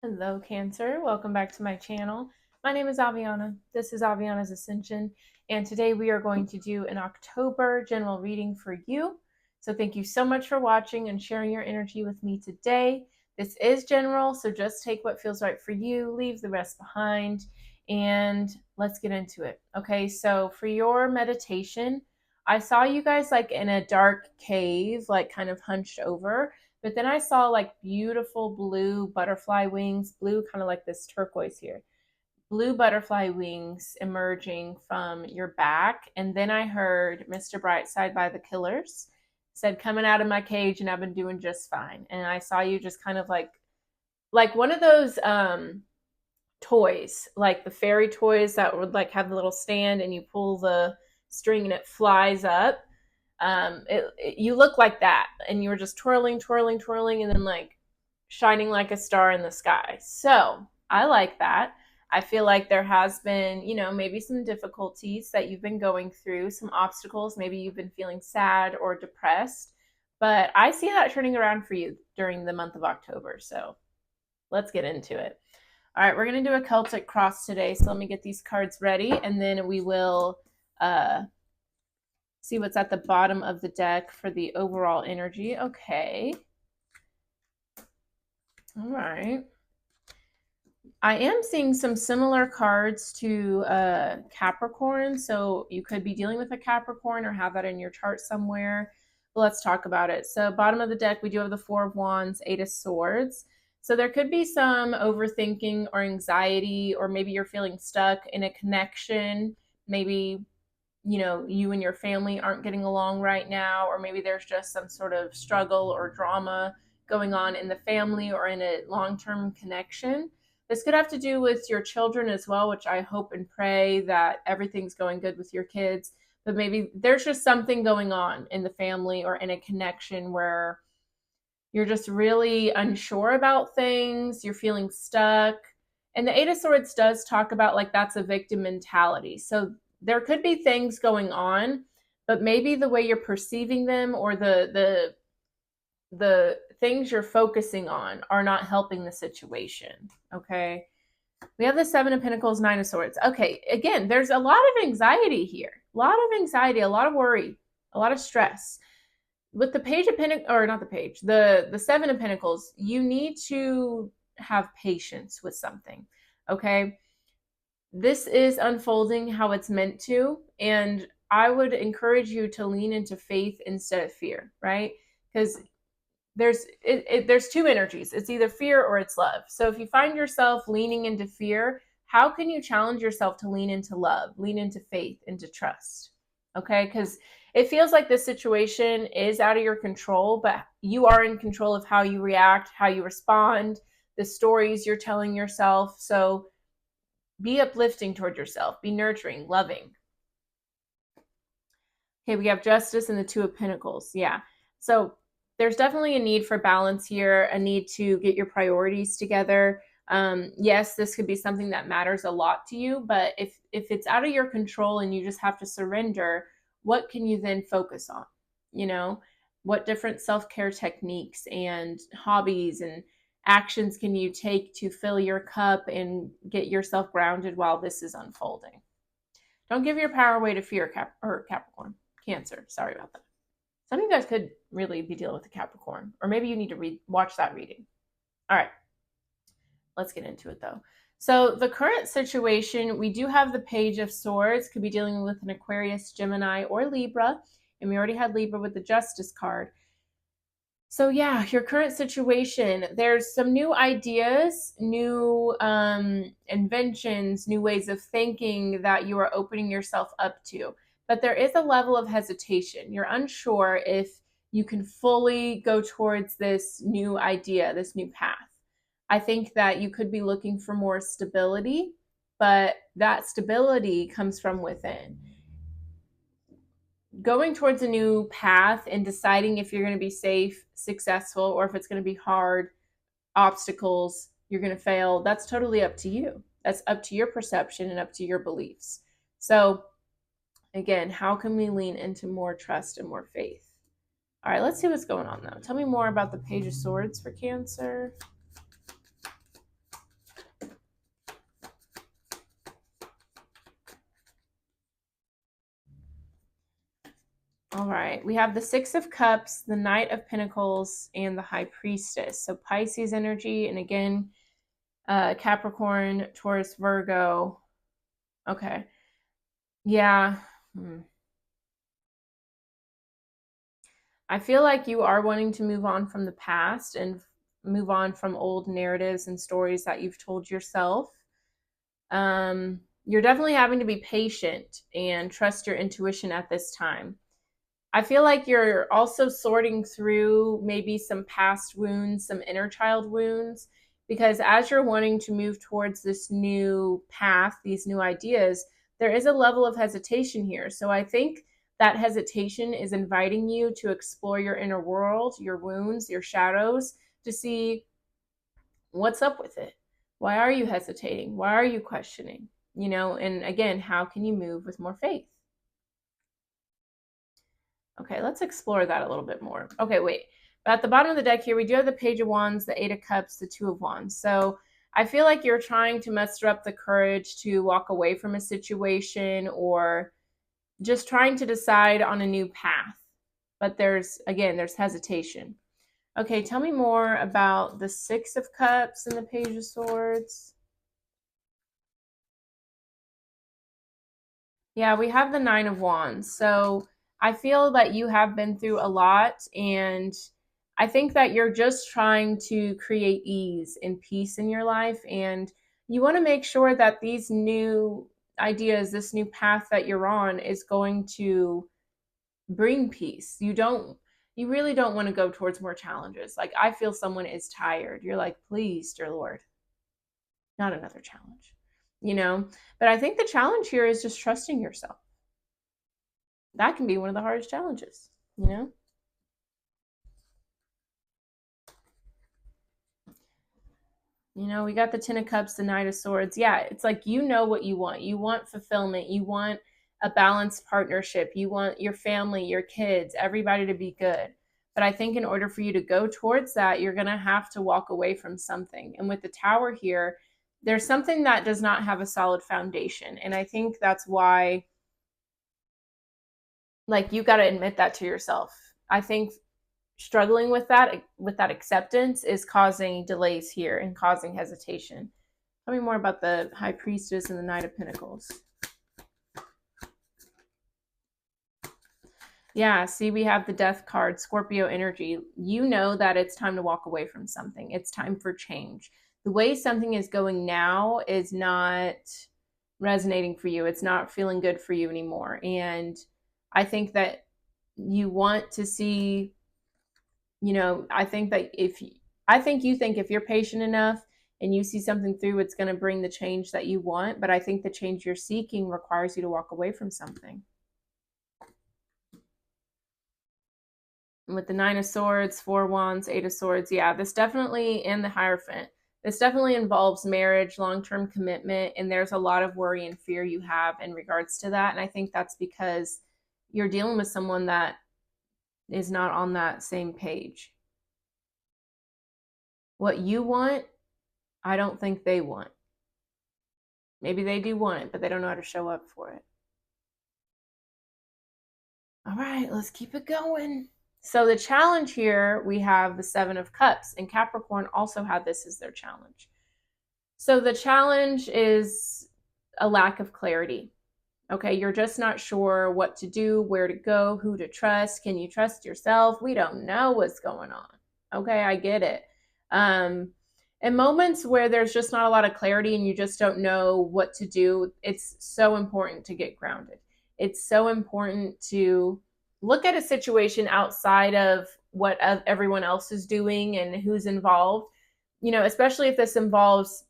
Hello, Cancer. Welcome back to my channel. My name is Aviana. This is Aviana's Ascension, and today we are going to do an October general reading for you. So thank you so much for watching and sharing your energy with me today. This is general, so just take what feels right for you, leave the rest behind, and let's get into it. Okay, so for your meditation, I saw you guys like in a dark cave, like kind of hunched over. But then I saw like beautiful blue butterfly wings, blue kind of like this turquoise here, blue butterfly wings emerging from your back. And then I heard Mr. Brightside by the Killers said, coming out of my cage and I've been doing just fine. And I saw you just kind of like one of those toys, like the fairy toys that would like have the little stand and you pull the string and it flies up. You look like that, and you were just twirling, twirling, twirling, and then like shining like a star in the sky. So I like that. I feel like there has been, maybe some difficulties that you've been going through, some obstacles. Maybe you've been feeling sad or depressed, but I see that turning around for you during the month of October. So let's get into it. All right, we're going to do a Celtic cross today. So let me get these cards ready, and then we will see what's at the bottom of the deck for the overall energy. Okay. All right. I am seeing some similar cards to Capricorn, so you could be dealing with a Capricorn or have that in your chart somewhere. But let's talk about it. So bottom of the deck, we do have the Four of Wands, Eight of Swords. So there could be some overthinking or anxiety, or maybe you're feeling stuck in a connection. Maybe you and your family aren't getting along right now, or maybe there's just some sort of struggle or drama going on in the family or in a long-term connection. This could have to do with your children as well, which I hope and pray that everything's going good with your kids. But maybe there's just something going on in the family or in a connection where you're just really unsure about things, you're feeling stuck. And the Eight of Swords does talk about like that's a victim mentality. So there could be things going on, but maybe the way you're perceiving them or the things you're focusing on are not helping the situation. Okay. We have the Seven of Pentacles, Nine of Swords. Okay, again, there's a lot of anxiety here. A lot of anxiety, a lot of worry, a lot of stress. With the Page of Pentacles, or not the page, the Seven of Pentacles, you need to have patience with something. Okay. This is unfolding how it's meant to, and I would encourage you to lean into faith instead of fear, right? Because there's two energies. It's either fear or it's love. So if you find yourself leaning into fear, how can you challenge yourself to lean into love, lean into faith, into trust? Okay? Because it feels like this situation is out of your control, but you are in control of how you react, how you respond, the stories you're telling yourself. So be uplifting toward yourself, be nurturing, loving. Okay, we have Justice and the Two of Pentacles. Yeah. So there's definitely a need for balance here, a need to get your priorities together. Yes, this could be something that matters a lot to you, but if it's out of your control and you just have to surrender, what can you then focus on? What different self-care techniques and hobbies and actions can you take to fill your cup and get yourself grounded while this is unfolding? Don't give your power away to fear, Capricorn. Cancer. Sorry about that. Some of you guys could really be dealing with a Capricorn, or maybe you need to watch that reading. All right, let's get into it though. So the current situation, we do have the Page of Swords, could be dealing with an Aquarius, Gemini, or Libra, and we already had Libra with the Justice card. So yeah, your current situation, there's some new ideas, new inventions, new ways of thinking that you are opening yourself up to. But there is a level of hesitation. You're unsure if you can fully go towards this new idea, this new path. I think that you could be looking for more stability, but that stability comes from within. Going towards a new path and deciding if you're going to be safe, successful, or if it's going to be hard, obstacles, you're going to fail, that's totally up to you. That's up to your perception and up to your beliefs. So again, how can we lean into more trust and more faith? All right, let's see what's going on though. Tell me more about the Page of Swords for Cancer. All right, we have the Six of Cups, the Knight of Pentacles, and the High Priestess. So Pisces energy, and again, Capricorn, Taurus, Virgo. Okay. Yeah. I feel like you are wanting to move on from the past and move on from old narratives and stories that you've told yourself. You're definitely having to be patient and trust your intuition at this time. I feel like you're also sorting through maybe some past wounds, some inner child wounds, because as you're wanting to move towards this new path, these new ideas, there is a level of hesitation here. So I think that hesitation is inviting you to explore your inner world, your wounds, your shadows, to see what's up with it. Why are you hesitating? Why are you questioning? You know, and again, how can you move with more faith? Okay, let's explore that a little bit more. Okay, wait. At the bottom of the deck here, we do have the Page of Wands, the Eight of Cups, the Two of Wands. So I feel like you're trying to muster up the courage to walk away from a situation or just trying to decide on a new path. But there's hesitation. Okay, tell me more about the Six of Cups and the Page of Swords. Yeah, we have the Nine of Wands. So I feel that you have been through a lot, and I think that you're just trying to create ease and peace in your life, and you want to make sure that these new ideas, this new path that you're on is going to bring peace. You really don't want to go towards more challenges. Like, I feel someone is tired. You're like, please, dear Lord, not another challenge, you know? But I think the challenge here is just trusting yourself. That can be one of the hardest challenges, you know? You know, we got the Ten of Cups, the Knight of Swords. Yeah, it's like you know what you want. You want fulfillment. You want a balanced partnership. You want your family, your kids, everybody to be good. But I think in order for you to go towards that, you're going to have to walk away from something. And with the Tower here, there's something that does not have a solid foundation. And I think that's why, like, you got to admit that to yourself. I think struggling with that acceptance is causing delays here and causing hesitation. Tell me more about the High Priestess and the Knight of Pentacles. Yeah, see, we have the Death card, Scorpio energy. You know that it's time to walk away from something. It's time for change. The way something is going now is not resonating for you. It's not feeling good for you anymore. And I think that you want to see, you know, I think you think if you're patient enough and you see something through, it's going to bring the change that you want. But I think the change you're seeking requires you to walk away from something. With the Nine of Swords, Four Wands, Eight of Swords, yeah, this definitely, and the Hierophant, this definitely involves marriage, long-term commitment, and there's a lot of worry and fear you have in regards to that. And I think that's because you're dealing with someone that is not on that same page. What you want, I don't think they want. Maybe they do want it, but they don't know how to show up for it. All right, let's keep it going. So the challenge here, we have the Seven of Cups, and Capricorn also had this as their challenge. So the challenge is a lack of clarity. Okay, you're just not sure what to do, where to go, who to trust. Can you trust yourself? We don't know what's going on. Okay, I get it. In moments where there's just not a lot of clarity and you just don't know what to do, it's so important to get grounded. It's so important to look at a situation outside of what everyone else is doing and who's involved. You know, especially if this involves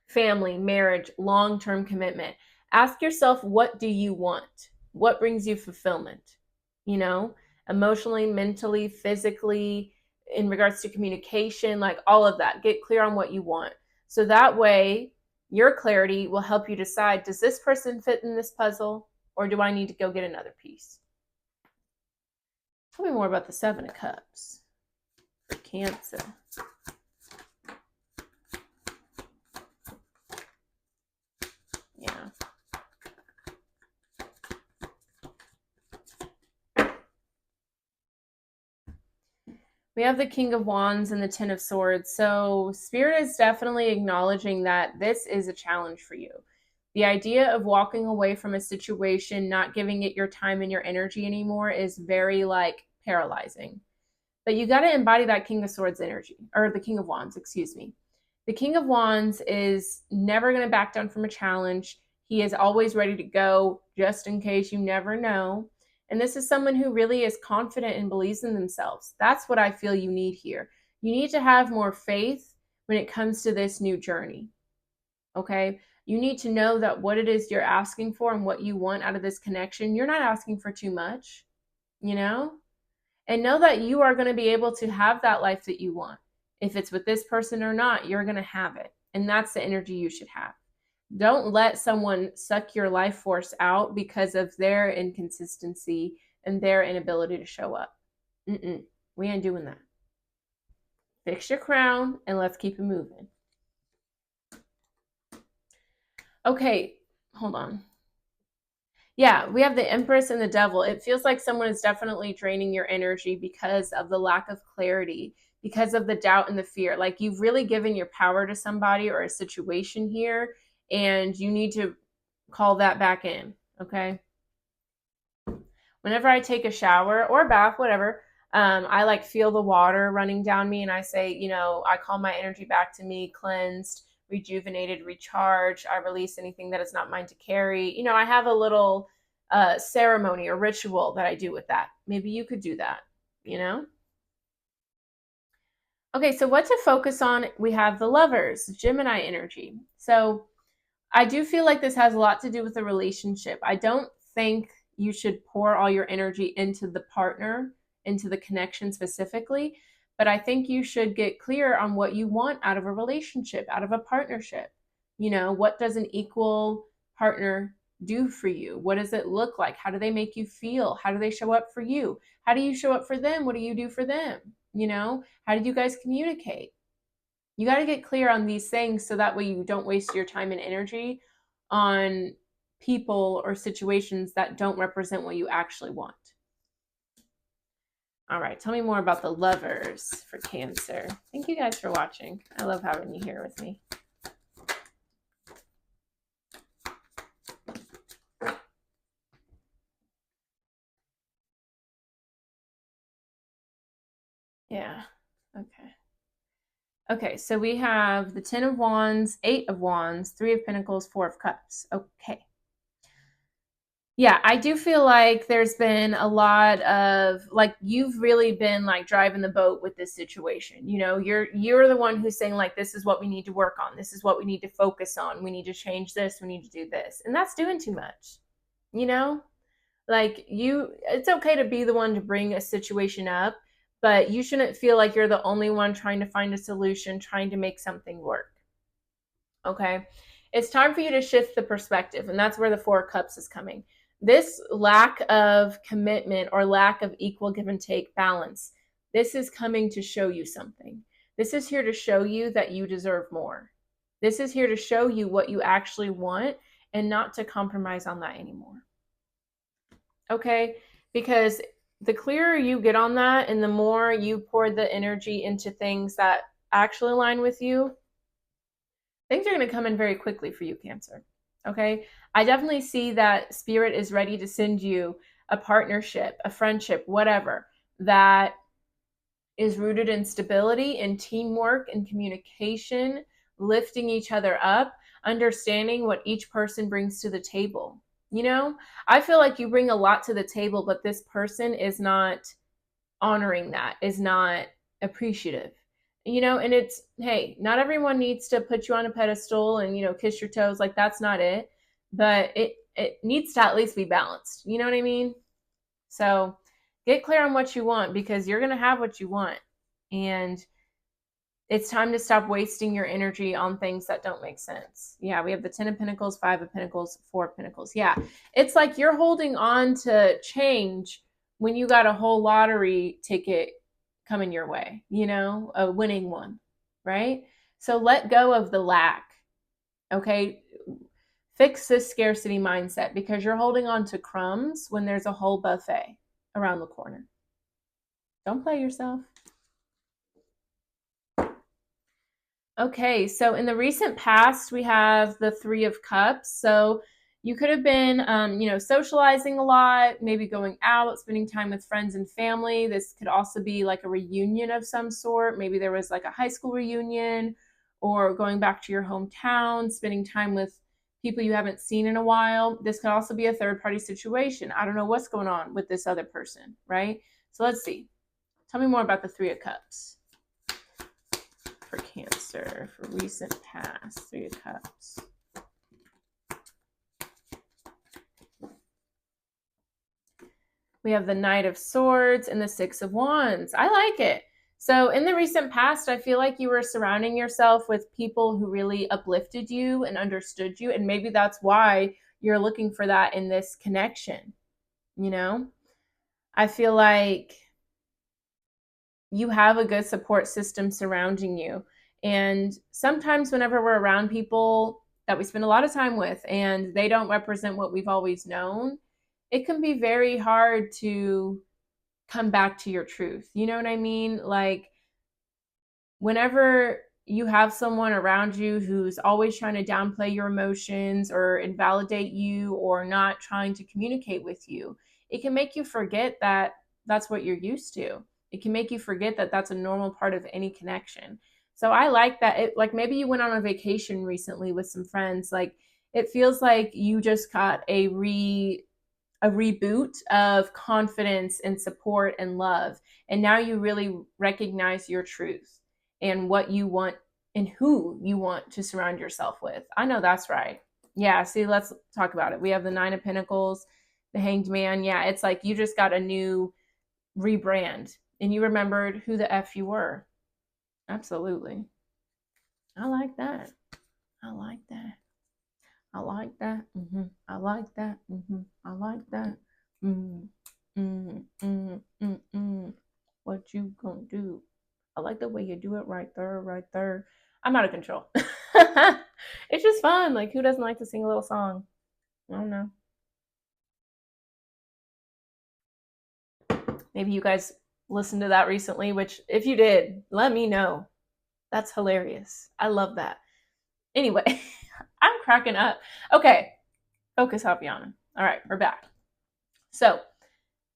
family, marriage, long-term commitment. Ask yourself, what do you want? What brings you fulfillment? You know, emotionally, mentally, physically, in regards to communication, like all of that. Get clear on what you want. So that way, your clarity will help you decide, does this person fit in this puzzle, or do I need to go get another piece? Tell me more about the Seven of Cups. Cancer. Yeah. We have the King of Wands and the Ten of Swords. So Spirit is definitely acknowledging that this is a challenge for you. The idea of walking away from a situation, not giving it your time and your energy anymore is very like paralyzing. But you got to embody that King of Swords energy, or the King of Wands, excuse me. The King of Wands is never going to back down from a challenge. He is always ready to go just in case, you never know. And this is someone who really is confident and believes in themselves. That's what I feel you need here. You need to have more faith when it comes to this new journey. Okay? You need to know that what it is you're asking for and what you want out of this connection, you're not asking for too much, you know? And know that you are going to be able to have that life that you want. If it's with this person or not, you're going to have it. And that's the energy you should have. Don't let someone suck your life force out because of their inconsistency and their inability to show up. We ain't doing that. Fix your crown and let's keep it moving. Okay, hold on. Yeah, we have the Empress and the Devil. It feels like someone is definitely draining your energy because of the lack of clarity, because of the doubt and the fear. Like you've really given your power to somebody or a situation here, and you need to call that back in, okay? Whenever I take a shower or bath, whatever, I like feel the water running down me and I say, I call my energy back to me, cleansed, rejuvenated, recharged. I release anything that is not mine to carry. I have a little ceremony or ritual that I do with that. Maybe you could do that, Okay, so what to focus on? We have the Lovers, Gemini energy. So I do feel like this has a lot to do with the relationship. I don't think you should pour all your energy into the partner, into the connection specifically, but I think you should get clear on what you want out of a relationship, out of a partnership. What does an equal partner do for you? What does it look like? How do they make you feel? How do they show up for you? How do you show up for them? What do you do for them? How do you guys communicate? You got to get clear on these things so that way you don't waste your time and energy on people or situations that don't represent what you actually want. All right, tell me more about the Lovers for Cancer. Thank you guys for watching. I love having you here with me. Yeah, okay. Okay, so we have the 10 of Wands, 8 of Wands, 3 of Pentacles, 4 of Cups. Okay. Yeah, I do feel like there's been a lot of like you've really been like driving the boat with this situation. You're the one who's saying like this is what we need to work on. This is what we need to focus on. We need to change this. We need to do this. And that's doing too much. Like it's okay to be the one to bring a situation up, but you shouldn't feel like you're the only one trying to find a solution, trying to make something work. Okay? It's time for you to shift the perspective, and that's where the 4 of Cups is coming. This lack of commitment or lack of equal give and take balance, this is coming to show you something. This is here to show you that you deserve more. This is here to show you what you actually want and not to compromise on that anymore. Okay? Because the clearer you get on that and the more you pour the energy into things that actually align with you, things are going to come in very quickly for you, Cancer. Okay? I definitely see that Spirit is ready to send you a partnership, a friendship, whatever, that is rooted in stability and teamwork and communication, lifting each other up, understanding what each person brings to the table. I feel like you bring a lot to the table, but this person is not honoring that, is not appreciative. And it's, hey, not everyone needs to put you on a pedestal and, kiss your toes. Like, that's not it. But it needs to at least be balanced. You know what I mean? So get clear on what you want because you're going to have what you want. And it's time to stop wasting your energy on things that don't make sense. Yeah, we have the 10 of Pentacles, 5 of Pentacles, 4 of Pentacles. Yeah, it's like you're holding on to change when you got a whole lottery ticket coming your way, a winning one, right? So let go of the lack, okay? Fix this scarcity mindset because you're holding on to crumbs when there's a whole buffet around the corner. Don't play yourself. Okay, so in the recent past, we have the Three of Cups. So you could have been, socializing a lot, maybe going out, spending time with friends and family. This could also be like a reunion of some sort. Maybe there was like a high school reunion or going back to your hometown, spending time with people you haven't seen in a while. This could also be a third party situation. I don't know what's going on with this other person, right? So let's see. Tell me more about the Three of Cups for Cancer for recent past. Three of Cups. We have the Knight of Swords and the Six of Wands. I like it. So in the recent past, I feel like you were surrounding yourself with people who really uplifted you and understood you. And maybe that's why you're looking for that in this connection. You know, I feel like you have a good support system surrounding you. And sometimes, whenever we're around people that we spend a lot of time with and they don't represent what we've always known, it can be very hard to come back to your truth. You know what I mean? Like, whenever you have someone around you who's always trying to downplay your emotions or invalidate you or not trying to communicate with you, it can make you forget that that's what you're used to. It can make you forget that that's a normal part of any connection. So I like that. It, like, maybe you went on a vacation recently with some friends. Like, it feels like you just got a reboot of confidence and support and love. And now you really recognize your truth and what you want and who you want to surround yourself with. I know that's right. Yeah, see, let's talk about it. We have the Nine of Pentacles, the Hanged Man. Yeah, it's like you just got a new rebrand and you remembered who the F you were. Absolutely. I like that. I like that. I like that. I like that. I like that. Mm, mm, mm, mm, mm. What you gonna do? I like the way you do it right there, right there. I'm out of control. It's just fun. Like, who doesn't like to sing a little song? I don't know. Maybe you guys listened to that recently, which if you did, let me know. That's hilarious. I love that. Anyway, I'm cracking up. Okay, focus, Hapiana. All right, we're back. So,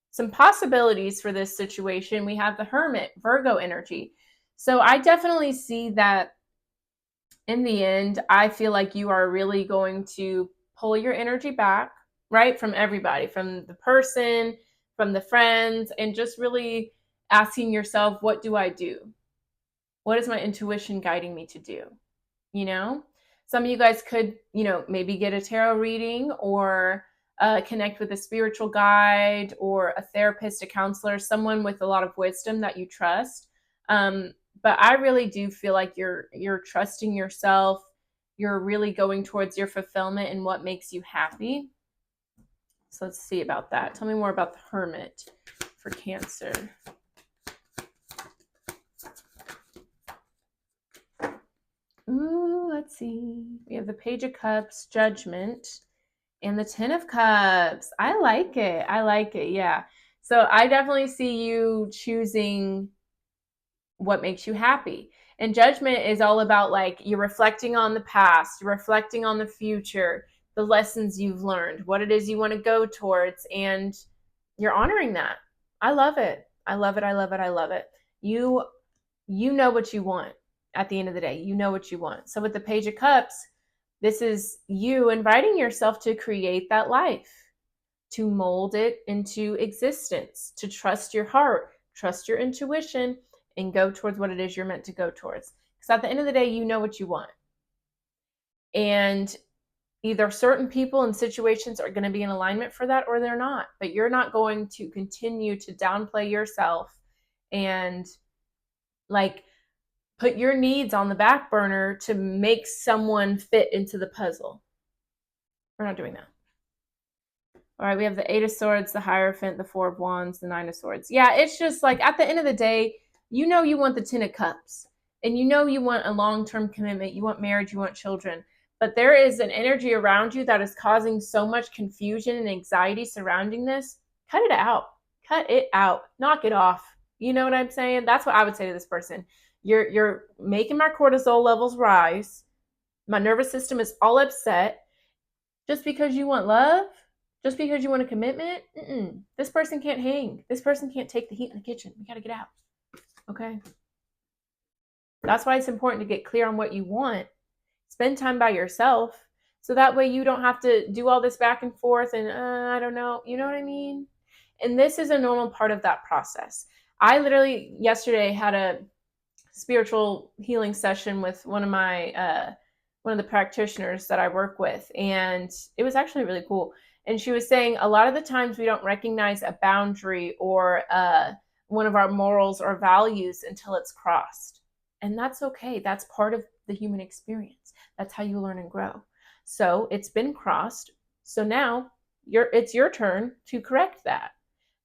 some possibilities for this situation. We have the Hermit, Virgo energy. So, I definitely see that in the end, I feel like you are really going to pull your energy back, right? From everybody, from the person, from the friends, and just really asking yourself, what do I do? What is my intuition guiding me to do? You know, some of you guys could, maybe get a tarot reading or connect with a spiritual guide or a therapist, a counselor, someone with a lot of wisdom that you trust. But I really do feel like you're trusting yourself. You're really going towards your fulfillment and what makes you happy. So let's see about that. Tell me more about the Hermit for Cancer. Ooh, let's see. We have the Page of Cups, Judgment, and the Ten of Cups. I like it. I like it. Yeah. So I definitely see you choosing what makes you happy. And Judgment is all about, like, you're reflecting on the past, you're reflecting on the future, the lessons you've learned, what it is you want to go towards, and you're honoring that. I love it. I love it. I love it. I love it. You know what you want at the end of the day. You know what you want. So with the Page of Cups, this is you inviting yourself to create that life, to mold it into existence, to trust your heart, trust your intuition, and go towards what it is you're meant to go towards. Because at the end of the day, you know what you want. And either certain people and situations are going to be in alignment for that or they're not. But you're not going to continue to downplay yourself and, like, put your needs on the back burner to make someone fit into the puzzle. We're not doing that. All right, we have the Eight of Swords, the Hierophant, the Four of Wands, the Nine of Swords. Yeah, it's just like, at the end of the day, you know you want the Ten of Cups. And you know you want a long-term commitment. You want marriage. You want children. But there is an energy around you that is causing so much confusion and anxiety surrounding this. Cut it out. Cut it out. Knock it off. You know what I'm saying? That's what I would say to this person. You're making my cortisol levels rise. My nervous system is all upset just because you want love, just because you want a commitment. This person can't hang. This person can't take the heat in the kitchen. We got to get out. Okay. That's why it's important to get clear on what you want. Spend time by yourself. So that way you don't have to do all this back and forth and I don't know. You know what I mean? And this is a normal part of that process. I literally yesterday had a spiritual healing session with one of the practitioners that I work with, and it was actually really cool. And she was saying a lot of the times we don't recognize a boundary or one of our morals or values until it's crossed. And that's okay. That's part of the human experience. That's how you learn and grow. So it's been crossed. So now it's your turn to correct that,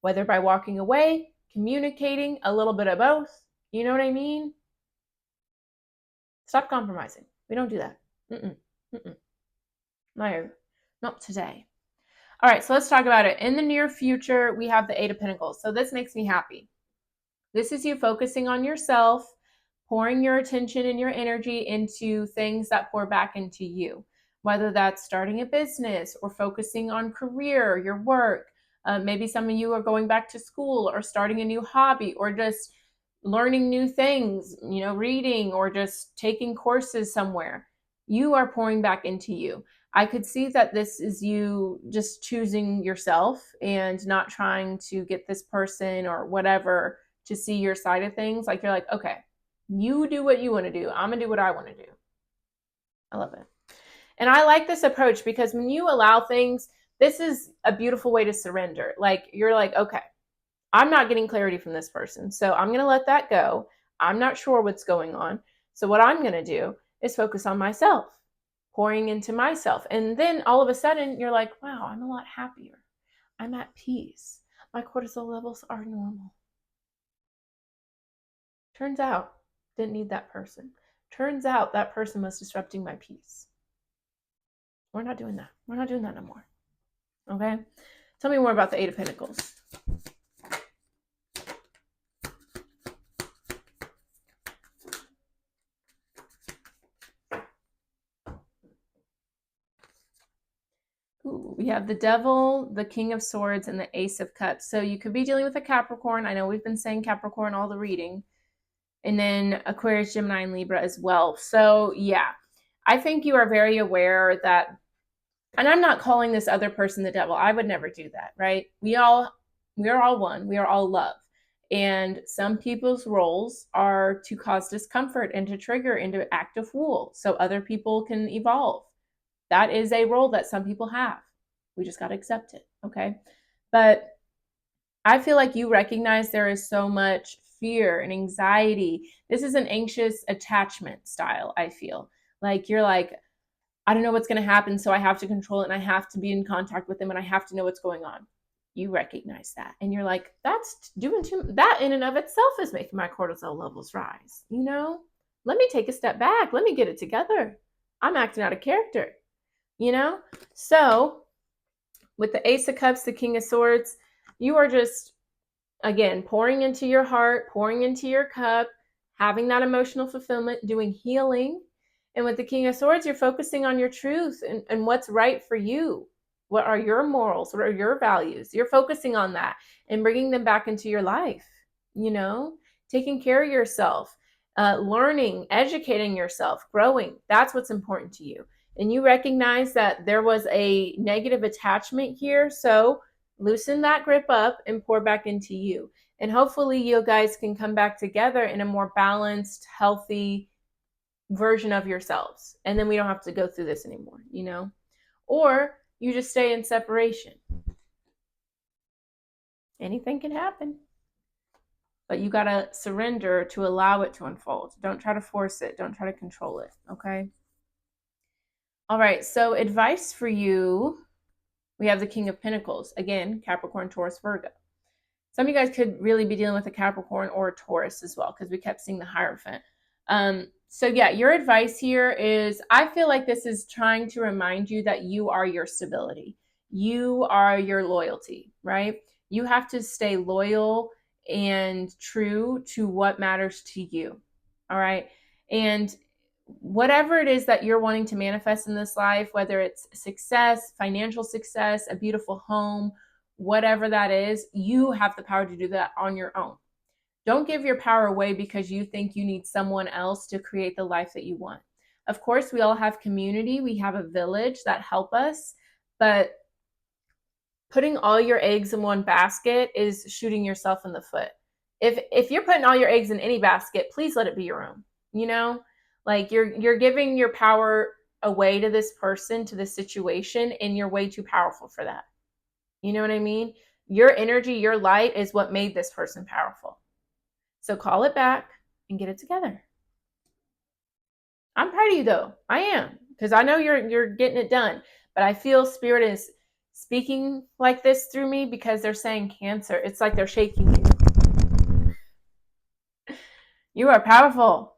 whether by walking away, communicating, a little bit of both. You know what I mean? Stop compromising. We don't do that. No, not today. All right, so let's talk about it. In the near future, we have the Eight of Pentacles. So this makes me happy. This is you focusing on yourself, pouring your attention and your energy into things that pour back into you, whether that's starting a business or focusing on career, your work. Maybe some of you are going back to school or starting a new hobby or just learning new things, reading or just taking courses somewhere. You are pouring back into you. I could see that this is you just choosing yourself and not trying to get this person or whatever to see your side of things. Like you're like, okay, you do what you want to do. I'm going to do what I want to do. I love it. And I like this approach because when you allow things, this is a beautiful way to surrender. Like you're like, okay, I'm not getting clarity from this person. So I'm going to let that go. I'm not sure what's going on. So what I'm going to do is focus on myself, pouring into myself. And then all of a sudden you're like, wow, I'm a lot happier. I'm at peace. My cortisol levels are normal. Turns out, didn't need that person. Turns out that person was disrupting my peace. We're not doing that. We're not doing that no more. Okay? Tell me more about the Eight of Pentacles. Ooh, we have the Devil, the King of Swords, and the Ace of Cups. So you could be dealing with a Capricorn. I know we've been saying Capricorn all the reading. And then Aquarius, Gemini, and Libra as well. So yeah, I think you are very aware that, and I'm not calling this other person the devil. I would never do that, right? We are all one. We are all love. And some people's roles are to cause discomfort and to trigger into act of wool so other people can evolve. That is a role that some people have. We just got to accept it, okay? But I feel like you recognize there is so much fear and anxiety. This is an anxious attachment style, I feel. Like you're like, I don't know what's going to happen, so I have to control it and I have to be in contact with them and I have to know what's going on. You recognize that and you're like, that's doing too much. That in and of itself is making my cortisol levels rise. Let me take a step back. Let me get it together. I'm acting out of character, So with the Ace of Cups, the King of Swords, you are just, again, pouring into your heart, pouring into your cup, having that emotional fulfillment, doing healing. And with the King of Swords, you're focusing on your truth and what's right for you. What are your morals? What are your values? You're focusing on that and bringing them back into your life, taking care of yourself, learning, educating yourself, growing. That's what's important to you. And you recognize that there was a negative attachment here. So loosen that grip up and pour back into you. And hopefully you guys can come back together in a more balanced, healthy version of yourselves. And then we don't have to go through this anymore, Or you just stay in separation. Anything can happen. But you got to surrender to allow it to unfold. Don't try to force it. Don't try to control it, okay? All right, so advice for you. We have the King of Pentacles. Again, Capricorn, Taurus, Virgo. Some of you guys could really be dealing with a Capricorn or a Taurus as well because we kept seeing the Hierophant. So yeah, your advice here is, I feel like this is trying to remind you that you are your stability. You are your loyalty, right? You have to stay loyal and true to what matters to you. All right. And whatever it is that you're wanting to manifest in this life, whether it's success, financial success, a beautiful home, whatever that is, you have the power to do that on your own. Don't give your power away because you think you need someone else to create the life that you want. Of course, we all have community, we have a village that help us, but putting all your eggs in one basket is shooting yourself in the foot. If you're putting all your eggs in any basket, please let it be your own. You know, like you're giving your power away to this person, to this situation, and you're way too powerful for that. You know what I mean? Your energy, your light is what made this person powerful. So call it back and get it together. I'm proud of you though. I am, because I know you're getting it done. But I feel Spirit is speaking like this through me because they're saying Cancer. It's like they're shaking you. You are powerful.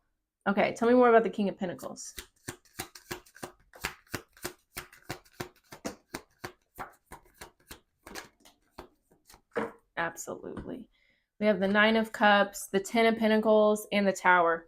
Okay, tell me more about the King of Pentacles. Absolutely. We have the Nine of Cups, the Ten of Pentacles, and the Tower.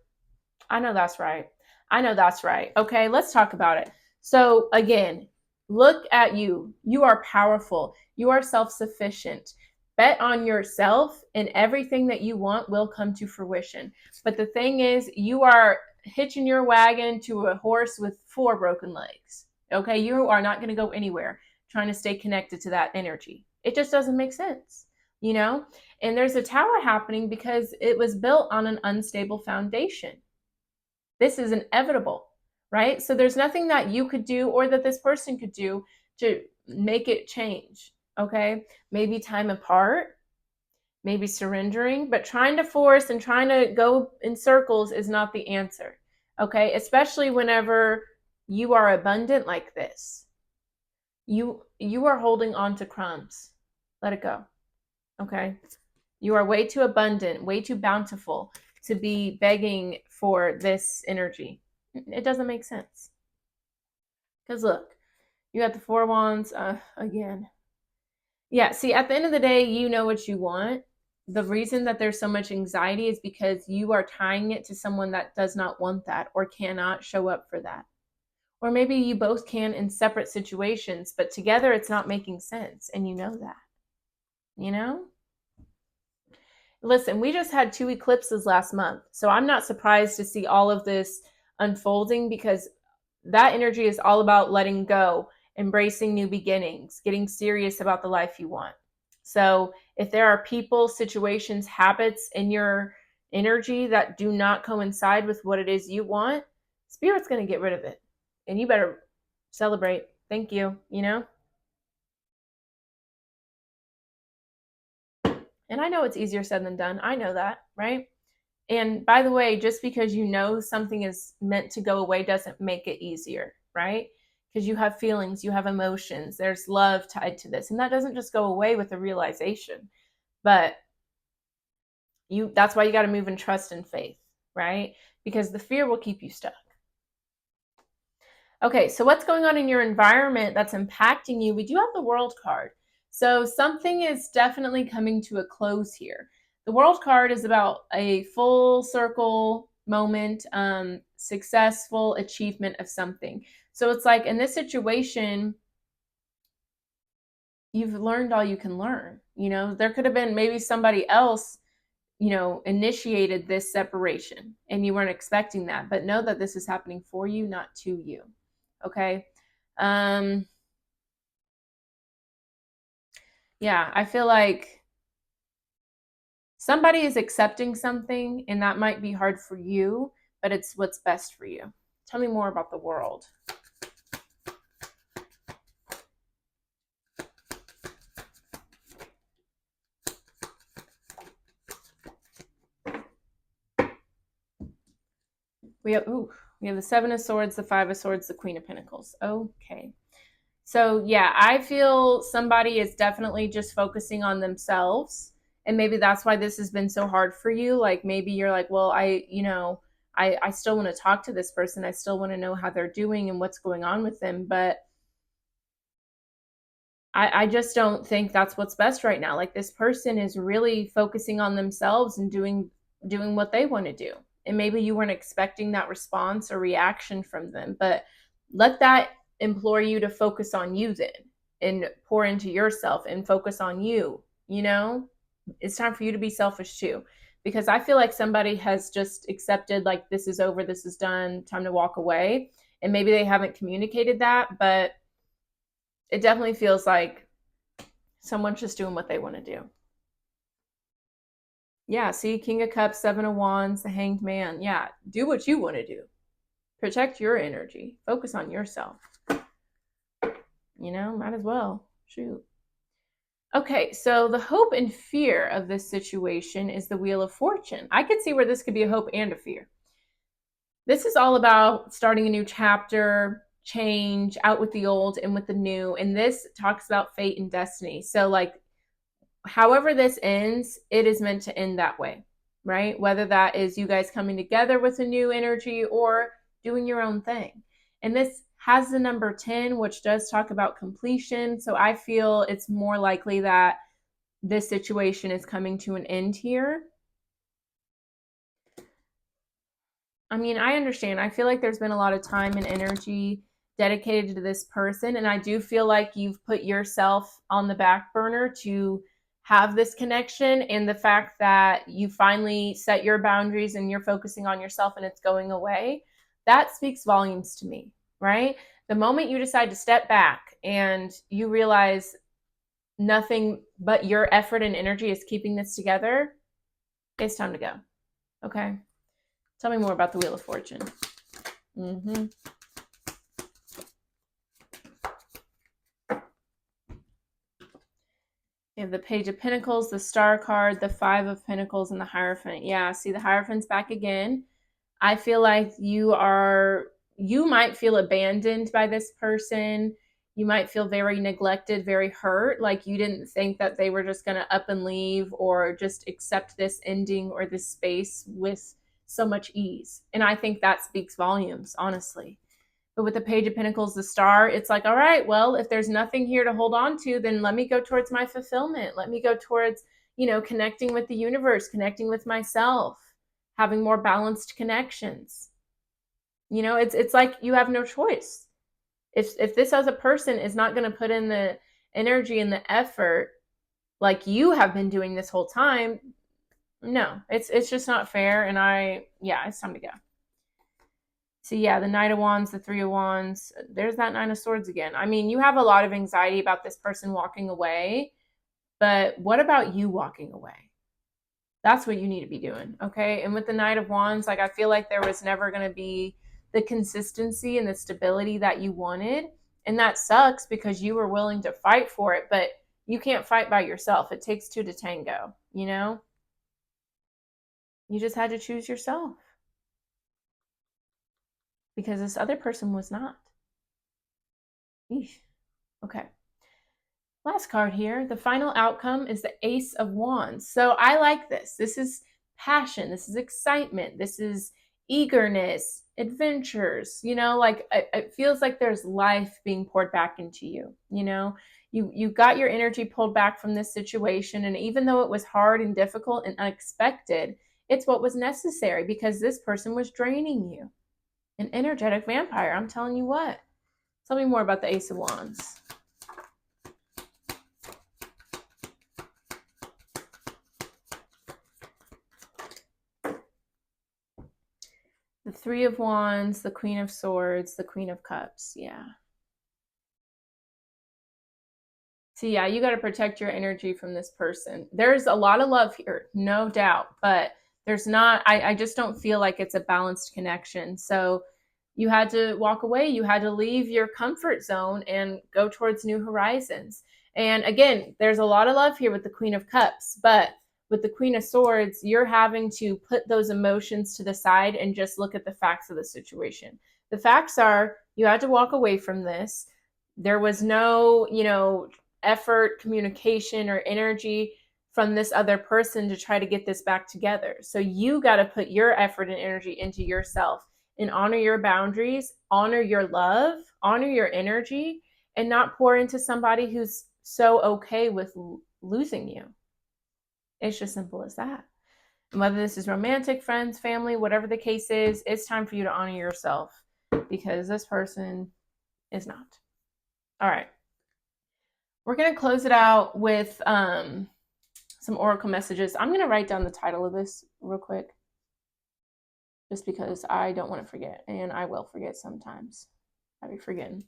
I know that's right. I know that's right. Okay, let's talk about it. So again, look at you. You are powerful. You are self-sufficient. Bet on yourself and everything that you want will come to fruition. But the thing is, you are hitching your wagon to a horse with 4 broken legs. Okay, you are not going to go anywhere trying to stay connected to that energy. It just doesn't make sense, you know? And there's a tower happening because it was built on an unstable foundation. This is inevitable, right? So there's nothing that you could do or that this person could do to make it change, okay? Maybe time apart, maybe surrendering, but trying to force and trying to go in circles is not the answer, okay? Especially whenever you are abundant like this. You are holding on to crumbs. Let it go, okay? You are way too abundant, way too bountiful to be begging for this energy. It doesn't make sense. Because look, you got the 4 wands again. Yeah, see, at the end of the day, you know what you want. The reason that there's so much anxiety is because you are tying it to someone that does not want that or cannot show up for that. Or maybe you both can in separate situations, but together it's not making sense, and you know that. You know? Listen, we just had 2 eclipses last month, so I'm not surprised to see all of this unfolding because that energy is all about letting go, embracing new beginnings, getting serious about the life you want. So if there are people, situations, habits in your energy that do not coincide with what it is you want, Spirit's going to get rid of it. And you better celebrate. Thank you, you know? And I know it's easier said than done. I know that, right? And by the way, just because you know something is meant to go away doesn't make it easier, right? Because you have feelings, you have emotions, there's love tied to this. And that doesn't just go away with the realization. But that's why you got to move in trust and faith, right? Because the fear will keep you stuck. Okay, so what's going on in your environment that's impacting you? We do have the World card. So something is definitely coming to a close here. The World card is about a full circle moment, successful achievement of something. So it's like in this situation, you've learned all you can learn. You know, there could have been maybe somebody else, you know, initiated this separation and you weren't expecting that. But know that this is happening for you, not to you. Okay. Yeah, I feel like somebody is accepting something and that might be hard for you, but it's what's best for you. Tell me more about the World. We have the 7 of Swords, the 5 of Swords, the Queen of Pentacles. Okay. So yeah, I feel somebody is definitely just focusing on themselves. And maybe that's why this has been so hard for you. Like maybe you're like, well, I still want to talk to this person. I still want to know how they're doing and what's going on with them. But I just don't think that's what's best right now. Like this person is really focusing on themselves and doing what they want to do. and maybe you weren't expecting that response or reaction from them. But let that implore you to focus on you then, and pour into yourself and focus on you. It's time for you to be selfish too, because I feel like somebody has just accepted, like, this is over, this is done, time to walk away. And maybe they haven't communicated that, but it definitely feels like someone's just doing what they want to do. Yeah, see, King of Cups, Seven of Wands, the Hanged Man. Yeah, do what you want to do. Protect your energy. Focus on yourself. Might as well. Shoot. Okay, so the hope and fear of this situation is the Wheel of Fortune. I could see where this could be a hope and a fear. This is all about starting a new chapter, change, out with the old, in with the new. And this talks about fate and destiny. So, like, however this ends, it is meant to end that way, right? Whether that is you guys coming together with a new energy or doing your own thing. And this has the number 10, which does talk about completion. So I feel it's more likely that this situation is coming to an end here. I mean, I understand. I feel like there's been a lot of time and energy dedicated to this person. And I do feel like you've put yourself on the back burner to have this connection. And the fact that you finally set your boundaries and you're focusing on yourself and it's going away, that speaks volumes to me, right? The moment you decide to step back and you realize nothing but your effort and energy is keeping this together, it's time to go. Okay? Tell me more about the Wheel of Fortune. Mm-hmm. You have the Page of Pentacles, the Star card, the Five of Pentacles, and the Hierophant. Yeah, see, the Hierophant's back again. I feel like you might feel abandoned by this person. You might feel very neglected, very hurt, like you didn't think that they were just going to up and leave or just accept this ending or this space with so much ease. And I think that speaks volumes, honestly. But with the Page of Pentacles, the Star, it's like, all right, well, if there's nothing here to hold on to, then let me go towards my fulfillment. Let me go towards, connecting with the universe, connecting with myself, having more balanced connections. It's like you have no choice. If this other person is not going to put in the energy and the effort like you have been doing this whole time, no, it's just not fair. And it's time to go. So yeah, the Knight of Wands, the Three of Wands, there's that Nine of Swords again. I mean, you have a lot of anxiety about this person walking away, but what about you walking away? That's what you need to be doing, okay? And with the Knight of Wands, like, I feel like there was never going to be the consistency and the stability that you wanted. And that sucks because you were willing to fight for it, but you can't fight by yourself. It takes two to tango, You just had to choose yourself. Because this other person was not. Eesh. Okay. Last card here. The final outcome is the Ace of Wands. So I like this. This is passion. This is excitement. This is eagerness, adventures. Like, it feels like there's life being poured back into you. You got your energy pulled back from this situation. And even though it was hard and difficult and unexpected, it's what was necessary because this person was draining you. An energetic vampire. I'm telling you what. Tell me more about the Ace of Wands. The Three of Wands, the Queen of Swords, the Queen of Cups. Yeah. So yeah, you got to protect your energy from this person. There's a lot of love here, no doubt, but there's not, I just don't feel like it's a balanced connection. So you had to walk away. You had to leave your comfort zone and go towards new horizons. And again, there's a lot of love here with the Queen of Cups, but with the Queen of Swords, you're having to put those emotions to the side and just look at the facts of the situation. The facts are you had to walk away from this. There was no, effort, communication, or energy from this other person to try to get this back together. So you got to put your effort and energy into yourself and honor your boundaries, honor your love, honor your energy, and not pour into somebody who's so okay with losing you. It's just simple as that. And whether this is romantic, friends, family, whatever the case is, it's time for you to honor yourself because this person is not. All right. We're going to close it out with some oracle messages. I'm going to write down the title of this real quick just because I don't want to forget, and I will forget sometimes. I'll be forgetting.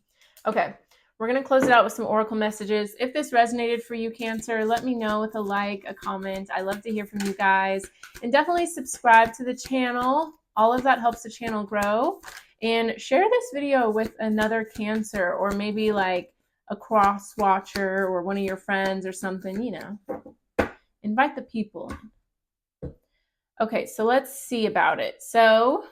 Okay. We're going to close it out with some oracle messages. If this resonated for you, Cancer, let me know with a like, a comment. I love to hear from you guys. And definitely subscribe to the channel. All of that helps the channel grow. And share this video with another Cancer, or maybe like a cross watcher or one of your friends or something, you know. Invite the people in. Okay, so let's see about it. So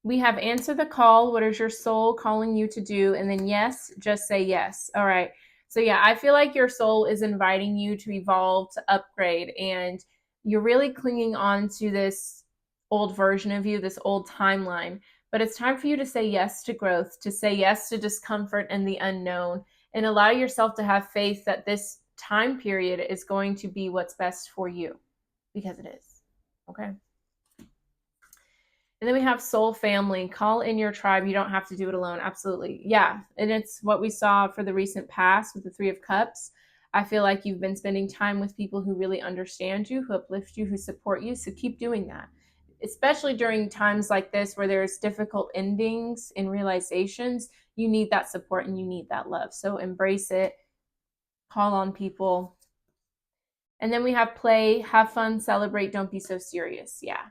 we have answer the call. What is your soul calling you to do? And then yes, just say yes. All right. So yeah, I feel like your soul is inviting you to evolve, to upgrade, and you're really clinging on to this old version of you, this old timeline. But it's time for you to say yes to growth, to say yes to discomfort and the unknown, and allow yourself to have faith that this time period is going to be what's best for you, because it is. Okay. And then we have soul family. Call in your tribe. You don't have to do it alone. Absolutely. Yeah. And it's what we saw for the recent past with the Three of Cups. I feel like you've been spending time with people who really understand you, who uplift you, who support you. So keep doing that, especially during times like this where there's difficult endings and realizations. You need that support and you need that love. So embrace it. Call on people. And then we have play, have fun, celebrate, don't be so serious. Yeah.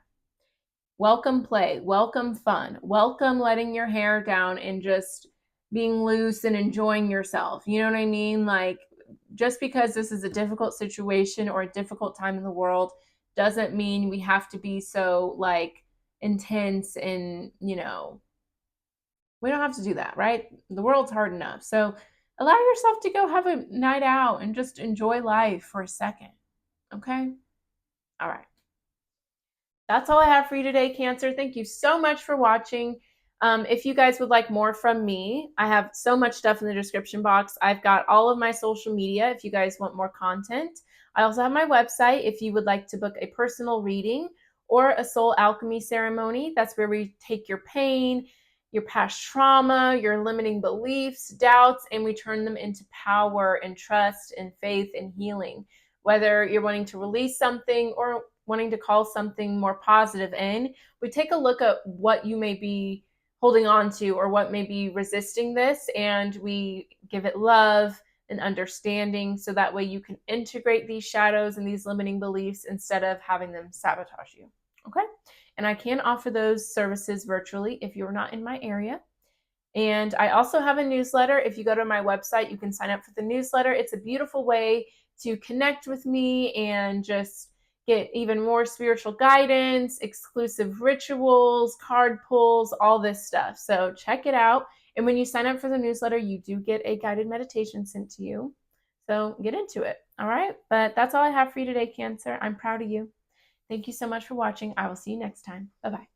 Welcome play, welcome fun, welcome letting your hair down and just being loose and enjoying yourself. You know what I mean? Like, just because this is a difficult situation or a difficult time in the world doesn't mean we have to be so like intense and, you know, we don't have to do that, right? The world's hard enough. So allow yourself to go have a night out and just enjoy life for a second. Okay? All right. That's all I have for you today, Cancer. Thank you so much for watching. If you guys would like more from me, I have so much stuff in the description box. I've got all of my social media if you guys want more content. I also have my website if you would like to book a personal reading or a soul alchemy ceremony. That's where we take your pain, your past trauma, your limiting beliefs, doubts, and we turn them into power and trust and faith and healing. Whether you're wanting to release something or wanting to call something more positive in, we take a look at what you may be holding on to or what may be resisting this, and we give it love and understanding so that way you can integrate these shadows and these limiting beliefs instead of having them sabotage you. Okay? And I can offer those services virtually if you're not in my area. And I also have a newsletter. If you go to my website, you can sign up for the newsletter. It's a beautiful way to connect with me and just get even more spiritual guidance, exclusive rituals, card pulls, all this stuff. So check it out. And when you sign up for the newsletter, you do get a guided meditation sent to you. So get into it. All right. But that's all I have for you today, Cancer. I'm proud of you. Thank you so much for watching. I will see you next time. Bye-bye.